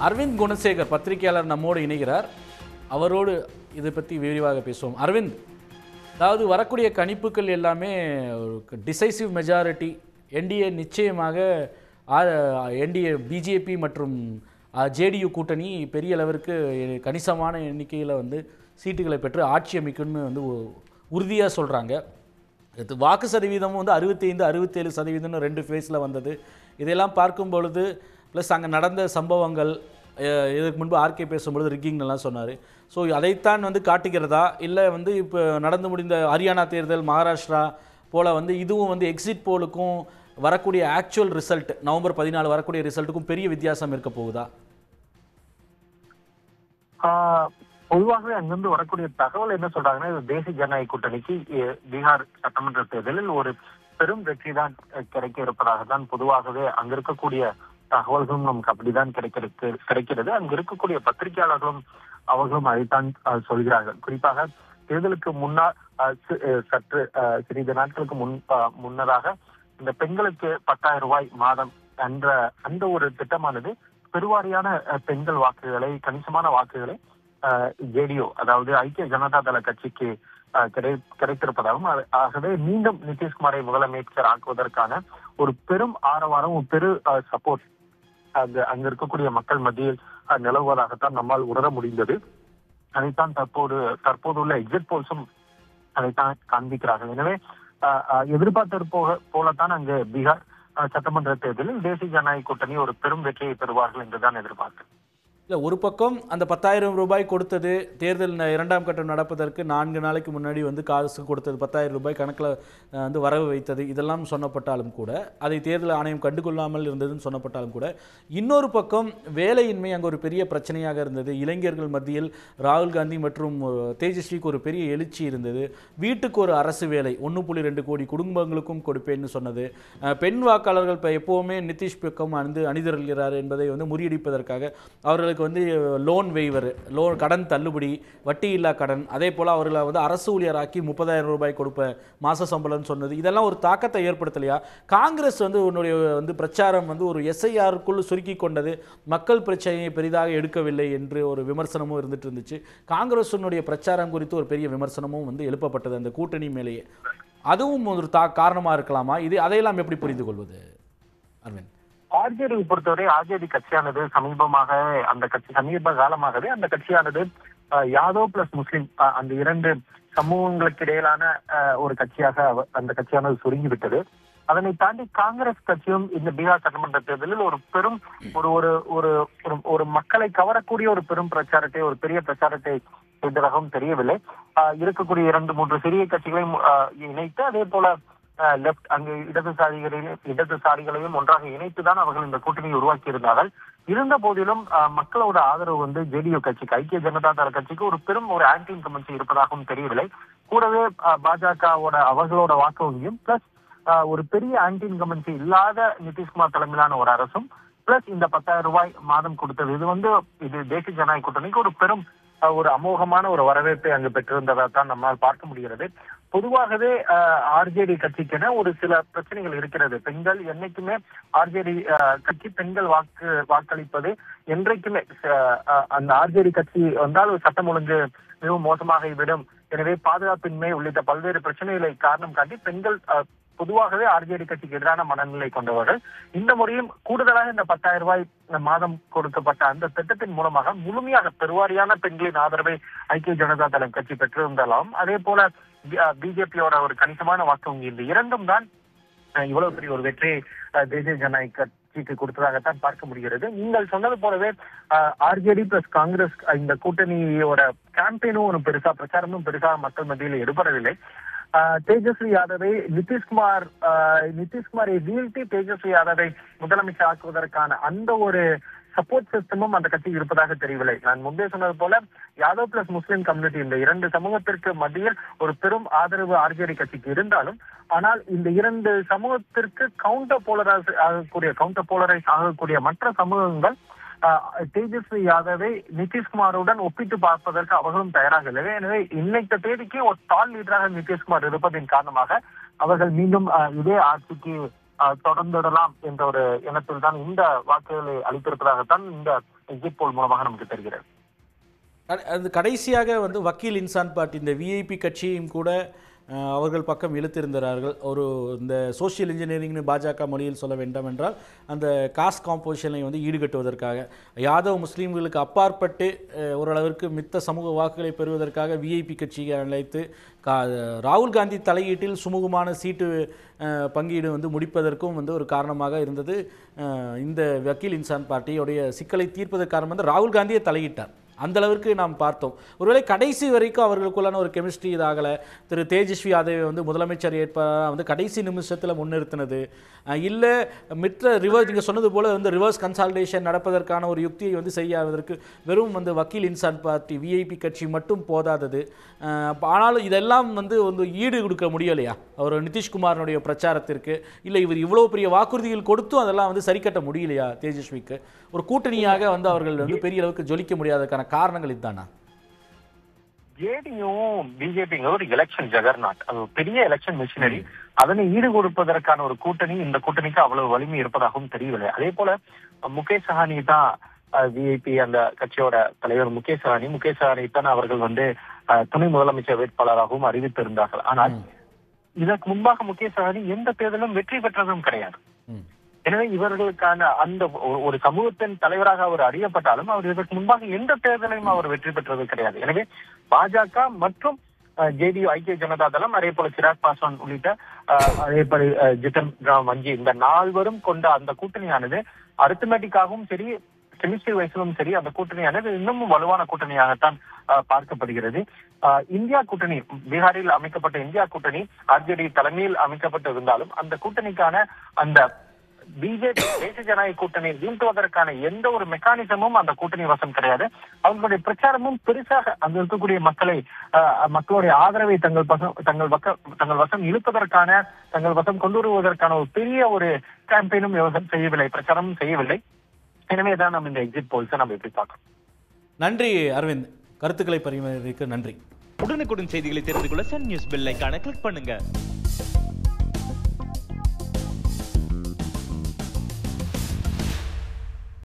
அரவிந்த் குணசேகர் பத்திரிகையாளர் நம்மோடு இணைகிறார். அவரோடு இதை பற்றி விரிவாக பேசுவோம். அரவிந்த், அதாவது வரக்கூடிய கணிப்புகள் எல்லாமே டிசைசிவ் மெஜாரிட்டி என்டிஏ நிச்சயமாக என்டிஏ பிஜேபி மற்றும் ஜேடியு கூட்டணி பெரிய அளவிற்கு கணிசமான எண்ணிக்கையில் வந்து சீட்டுகளை பெற்று ஆட்சி அமைக்கும்னு வந்து உறுதியாக சொல்கிறாங்க. வாக்கு சதவீதமும் வந்து 65-67% 2 ஃபேஸில் வந்தது. இதெல்லாம் பார்க்கும் பொழுது ப்ளஸ் அங்கே நடந்த சம்பவங்கள், இதுக்கு முன்பு ஆர்கே பேசும்பொழுது ரிக்கிங்லாம் சொன்னார். ஸோ அதைத்தான் வந்து காட்டுகிறதா, இல்லை வந்து இப்போ நடந்து முடிந்த ஹரியானா தேர்தல், மகாராஷ்டிரா போல் வந்து இதுவும் வந்து எக்ஸிட் போலுக்கும் வரக்கூடிய ஆக்சுவல் ரிசல்ட் நவம்பர் 14 வரக்கூடிய ரிசல்ட்டுக்கும் பெரிய வித்தியாசம் இருக்க போகுதா? பொதுவாகவே அங்கிருந்து வரக்கூடிய தகவல் என்ன சொல்றாங்கன்னா, இது தேசிய ஜனநாயக கூட்டணிக்கு பீகார் சட்டமன்ற தேர்தலில் ஒரு பெரும் வெற்றி தான் கிடைக்க இருப்பதாக தான் பொதுவாகவே அங்க இருக்கக்கூடிய தகவல்களும் நமக்கு அப்படிதான் கிடைக்கிறது. அங்க இருக்கக்கூடிய பத்திரிகையாளர்களும் அவர்களும் அதைத்தான் சொல்கிறார்கள். குறிப்பாக தேர்தலுக்கு முன்னால் சற்று சிறிது நாட்களுக்கு முன்னதாக இந்த பெண்களுக்கு 10,000 ரூபாய் மாதம் என்ற அந்த ஒரு திட்டமானது பெருவாரியான பெண்கள் வாக்குகளை, கணிசமான வாக்குகளை ஜேடியு அதாவது ஐக்கிய ஜனதா தள கட்சிக்கு கிடைத்திருப்பதாகவும், ஆகவே மீண்டும் நிதிஷ்குமாரை முதலமைச்சர் ஆக்குவதற்கான ஒரு பெரும் ஆரவாரம், ஒரு பெரு சப்போர்ட் அங்க இருக்கக்கூடிய மக்கள் மத்தியில் நிலவுவதாகத்தான் நம்மால் உணர முடிந்தது. அதைத்தான் தற்போதுள்ள எக்ஸிட் போல்ஸும் அதைத்தான் காண்பிக்கிறார்கள். எனவே எதிர்பார்த்தது போலத்தான் அங்கு பீகார் சட்டமன்ற தேர்தலில் தேசிய ஜனநாயக கூட்டணி ஒரு பெரும் வெற்றியை பெறுவார்கள் என்றுதான் எதிர்பார்க்கிறேன். இல்லை, ஒரு பக்கம் அந்த 10,000 ரூபாய் கொடுத்தது, தேர்தல் 2ஆம் கட்டம் நடப்பதற்கு 4 நாளைக்கு முன்னாடி வந்து காசு கொடுத்தது, 10,000 ரூபாய் கணக்கில் வந்து வரவு வைத்தது, இதெல்லாம் சொன்னப்பட்டாலும் கூட, அதை தேர்தல் ஆணையம் கண்டுகொள்ளாமல் இருந்ததுன்னு சொன்னப்பட்டாலும் கூட, இன்னொரு பக்கம் வேலையின்மை அங்கே ஒரு பெரிய பிரச்சனையாக இருந்தது. இளைஞர்கள் மத்தியில் ராகுல் காந்தி மற்றும் தேஜஸ்விக்கு ஒரு பெரிய எழுச்சி இருந்தது. வீட்டுக்கு ஒரு அரசு வேலை 1.2 கோடி குடும்பங்களுக்கும் கொடுப்பேன்னு சொன்னது. பெண் வாக்காளர்கள் இப்போ எப்போவுமே நிதிஷ் பக்கம் அணிதிரள்கிறார் என்பதை வந்து முறியடிப்பதற்காக அவர்களுக்கு வந்து லோன் வெய்வர், கடன் தள்ளுபடி, வட்டி இல்லா கடன், அதே போல் அவர்களை வந்து அரசு ஊழியராக்கி 30,000 ரூபாய் கொடுப்ப மாச சம்பளம்னு சொன்னது, இதெல்லாம் ஒரு தாக்கத்தை ஏற்படுத்தலையா? காங்கிரஸ் வந்து உன்னுடைய வந்து பிரச்சாரம் வந்து ஒரு எஸ்ஐஆருக்குள் சுருக்கி கொண்டது, மக்கள் பிரச்சனையை பெரிதாக எடுக்கவில்லை என்று ஒரு விமர்சனமும் இருந்துட்டு இருந்துச்சு. காங்கிரஸினுடைய பிரச்சாரம் குறித்து ஒரு பெரிய விமர்சனமும் வந்து எழுப்பப்பட்டது அந்த கூட்டணி மேலேயே. அதுவும் ஒரு காரணமாக இருக்கலாமா? அதையெல்லாம் எப்படி புரிந்து கொள்வது அரவிந்த்? ஆர்ஜேடி பொறுத்தவரை ஆர்ஜேடி கட்சியானது சமீப காலமாகவே அந்த கட்சியானது யாதவ் பிளஸ் முஸ்லிம் அந்த 2 சமூகங்களுக்கு இடையிலான ஒரு கட்சியாக அந்த கட்சியானது சுருங்கிவிட்டது. அதனை தாண்டி காங்கிரஸ் கட்சியும் இந்த பீகார் சட்டமன்ற தேர்தலில் ஒரு பெரும் ஒரு மக்களை கவரக்கூடிய ஒரு பெரும் பிரச்சாரத்தை, ஒரு பெரிய பிரச்சாரத்தை செய்ததாகவும் தெரியவில்லை. இருக்கக்கூடிய 2-3 சிறிய கட்சிகளையும் இணைத்து, அதே போல லெப்ட் அங்கு இடதுசாரிகளையும் ஒன்றாக இணைத்துதான் அவர்கள் இந்த கூட்டணியை உருவாக்கி இருந்தார்கள். இருந்த போதிலும் மக்களோட ஆதரவு வந்து ஜேடியு கட்சிக்கு, ஐக்கிய ஜனதா தள கட்சிக்கு ஒரு பெரும் ஒரு ஆன்டி இன்கம்பன்சி இருப்பதாகவும் தெரியவில்லை. கூடவே பாஜகவோட அவர்களோட வாக்கு வங்கியும் பிளஸ் ஒரு பெரிய ஆன்டி இன்கம்பன்சி இல்லாத நிதிஷ்குமார் தலைமையிலான ஒரு அரசும் பிளஸ் இந்த 10,000 ரூபாய் மாதம் கொடுத்தது, இது தேசிய ஜனநாயக கூட்டணிக்கு ஒரு பெரும் ஒரு அமோகமான ஒரு வரவேற்பை அங்கு பெற்றிருந்ததா தான் நம்மால் பார்க்க முடிகிறது. பொதுவாகவே ஆர்ஜேடி கட்சிக்கென ஒரு சில பிரச்சனைகள் இருக்கிறது. பெண்கள் என்னைக்குமே ஆர்ஜேடி கட்சி பெண்கள் வாக்களிப்பது என்றைக்குமே அந்த ஆர்ஜேடி கட்சி வந்தால் சட்டம் ஒழுங்கு மிகவும் மோசமாகிவிடும், எனவே பாதுகாப்பின்மை உள்ளிட்ட பல்வேறு பிரச்சனைகளை காரணம் காட்டி பெண்கள் பொதுவாகவே ஆர்ஜேடி கட்சிக்கு எதிரான மனநிலை கொண்டவர்கள். இந்த முறையும் கூடுதலாக இந்த 10,000 ரூபாய் மாதம் கொடுக்கப்பட்ட அந்த திட்டத்தின் மூலமாக முழுமையாக பெருவாரியான பெண்களின் ஆதரவை ஐக்கிய ஜனதா தள கட்சி பெற்றிருந்தாலும், அதே போல பிஜேபியோட ஒரு கணிசமான வாக்கு வங்கி, இந்த 2ம் தான் இவ்வளவு பெரிய ஒரு வெற்றியை தேசிய ஜனநாயக கட்சிக்கு கொடுத்ததாகத்தான் பார்க்க முடிகிறது. நீங்கள் சொன்னது போலவே ஆர்ஜேடி பிளஸ் காங்கிரஸ் இந்த கூட்டணியோட கேம்பெயினும் ஒரு பெருசா, பிரச்சாரமும் பெருசாக மக்கள் மத்தியில் எடுபடவில்லை. தேஜஸ்வி யாதவை நிதிஷ்குமாரை வீழ்த்தி தேஜஸ்வி யாதவை முதலமைச்சர் ஆக்குவதற்கான அந்த ஒரு சப்போர்ட் சிஸ்டமும் அந்த கட்சி இருப்பதாக தெரியவில்லை. நான் முன்பே சொன்னது போல யாதவ் பிளஸ் முஸ்லிம் கம்யூனிட்டி இந்த 2 சமூகத்திற்கு மத்தியில் ஒரு பெரும் ஆதரவு ஆர்ஜேடி கட்சிக்கு இருந்தாலும், ஆனால் இந்த 2 சமூகத்திற்கு கவுண்டர் போலரைஸ் ஆகக்கூடிய மற்ற சமூகங்கள் தேஜஸ்வி யாதவை நிதிஷ்குமாருடன் ஒப்பிட்டு பார்ப்பதற்கு அவர்களும் தயாராக இல்லை. எனவே இன்னைக்கு தேதிக்கு ஒரு டால் லீடராக நிதிஷ்குமார் இருப்பதன் காரணமாக அவர்கள் மீண்டும் இதே ஆட்சிக்கு தொடர்ந்திடலாம் என்ற ஒரு எண்ணத்தில் தான் இந்த வாக்குகளை அளித்திருப்பதாகத்தான் இந்த எக்ஸிட் போல் மூலமாக நமக்கு தெரிகிறது. அது கடைசியாக வந்து வக்கீல் இன்சான் பார்ட்டி இந்த விஐபி கட்சியும் கூட அவர்கள் பக்கம் இழுத்திருந்தார்கள். ஒரு இந்த சோஷியல் இன்ஜினியரிங்னு பாஜக மொழியில் சொல்ல வேண்டாம் என்றால் அந்த காஸ்ட் காம்போசிஷனை வந்து ஈடுகட்டுவதற்காக யாதவ் முஸ்லீம்களுக்கு அப்பாற்பட்டு ஓரளவிற்கு மித்த சமூக வாக்குகளை பெறுவதற்காக விஐபி கட்சியை அழைத்து ராகுல் காந்தி தலையீட்டில் சுமூகமான சீட்டு பங்கீடு வந்து முடிப்பதற்கும் வந்து ஒரு காரணமாக இருந்தது. இந்த வக்கீல் இன்சான் பார்ட்டியுடைய சிக்கலை தீர்ப்பதற்கான வந்து ராகுல் காந்தியை தலையிட்டார். அந்த அளவிற்கு நாம் பார்த்தோம். ஒருவேளை கடைசி வரைக்கும் அவர்களுக்குள்ளான ஒரு கெமிஸ்ட்ரி இதாகலை. திரு தேஜஸ்வி யாதவை வந்து முதலமைச்சர் ஏற்பாக வந்து கடைசி நிமிஷத்தில் முன்னிறுத்தினது இல்லை மிற்ற ரிவர்ஸ் நீங்கள் சொன்னது போல் வந்து ரிவர்ஸ் கன்சால்டேஷன் நடப்பதற்கான ஒரு யுக்தியை வந்து செய்யாததற்கு வெறும் வந்து வக்கீல் இன்சான் பார்ட்டி விஐபி கட்சி மட்டும் போதாதது. ஆனாலும் இதெல்லாம் வந்து ஈடு கொடுக்க முடியலையா அவர் நிதிஷ்குமாரனுடைய பிரச்சாரத்திற்கு? இல்லை இவர் இவ்வளோ பெரிய வாக்குறுதிகள் கொடுத்தும் அதெல்லாம் வந்து சரி கட்ட முடியலையா தேஜஸ்விக்கு? ஒரு கூட்டணியாக வந்து அவர்கள் வந்து பெரிய அளவுக்கு ஜொலிக்க முடியாததுக்கான காரணங்கள் இதுதானா? ஜேடியும் பிஜேபிங்கிற ஒரு எலெக்ஷன் ஜெகர்நாட், அது பெரிய எலெக்ஷன் மிஷினரி. அதனை ஈடு கொடுப்பதற்கான ஒரு கூட்டணி இந்த கூட்டணிக்கு அவ்வளவு வலிமை இருப்பதாகவும் தெரியவில்லை. அதே போல முகேஷ் சஹானி தான் விஐபி அந்த கட்சியோட தலைவர் முகேஷ் சஹானி தான் அவர்கள் வந்து துணை முதலமைச்சர் வேட்பாளராகவும் அறிவித்திருந்தார்கள். ஆனால் இதற்கு முன்பாக முகேஷ் சஹானி எந்த தேர்தலும் வெற்றி பெற்றதும் கிடையாது. எனவே இவர்களுக்கான அந்த ஒரு சமூகத்தின் தலைவராக அவர் அறியப்பட்டாலும் அவர் இதற்கு முன்பாக எந்த தேர்தலையும் அவர் வெற்றி பெற்றது கிடையாது. எனவே பாஜக மற்றும் ஜேடியு ஐக்கிய ஜனதா தளம், அதே போல சிராக் பாஸ்வான் உள்ளிட்ட அதே போல ஜிதன் ராம் மஞ்சி இந்த 4 கொண்ட அந்த கூட்டணியானது அரித்மெட்டிக்காகவும் சரி கெமிஸ்ட்ரி வைஸிலும் சரி அந்த கூட்டணியானது இன்னமும் வலுவான கூட்டணியாகத்தான் பார்க்கப்படுகிறது. இந்தியா கூட்டணி, பீகாரில் அமைக்கப்பட்ட இந்தியா கூட்டணி ஆர்ஜேடி தலைமையில் அமைக்கப்பட்டு இருந்தாலும் அந்த கூட்டணிக்கான அந்த பிஜேபி தேசிய ஜனநாயக கூட்டணியை வீழ்த்துவதற்கான எந்த ஒரு மெக்கானிசமும் அந்த கூட்டணி வசம் கிடையாது. அவர்களுடைய பிரச்சாரமும் பெருசாக அங்க இருக்கக்கூடிய மக்களுடைய ஆதரவை தங்கள் வசம் இழுப்பதற்கான, தங்கள் வசம் கொண்டு வருவதற்கான ஒரு பெரிய ஒரு கேம்பெயினும் செய்யவில்லை, பிரச்சாரமும் செய்யவில்லை. எனவேதான் நம்ம இந்த எக்ஸிட் போல்ஸை நம்ம எப்படி பார்க்கணும். நன்றி அரவிந்த், கருத்துக்களை பரிமாறிக்கு நன்றி. உடனுக்குடன் செய்திகளை தெரிந்து கொள்ள சன் நியூஸ் பெல் ஐகானை கிளிக் பண்ணுங்க.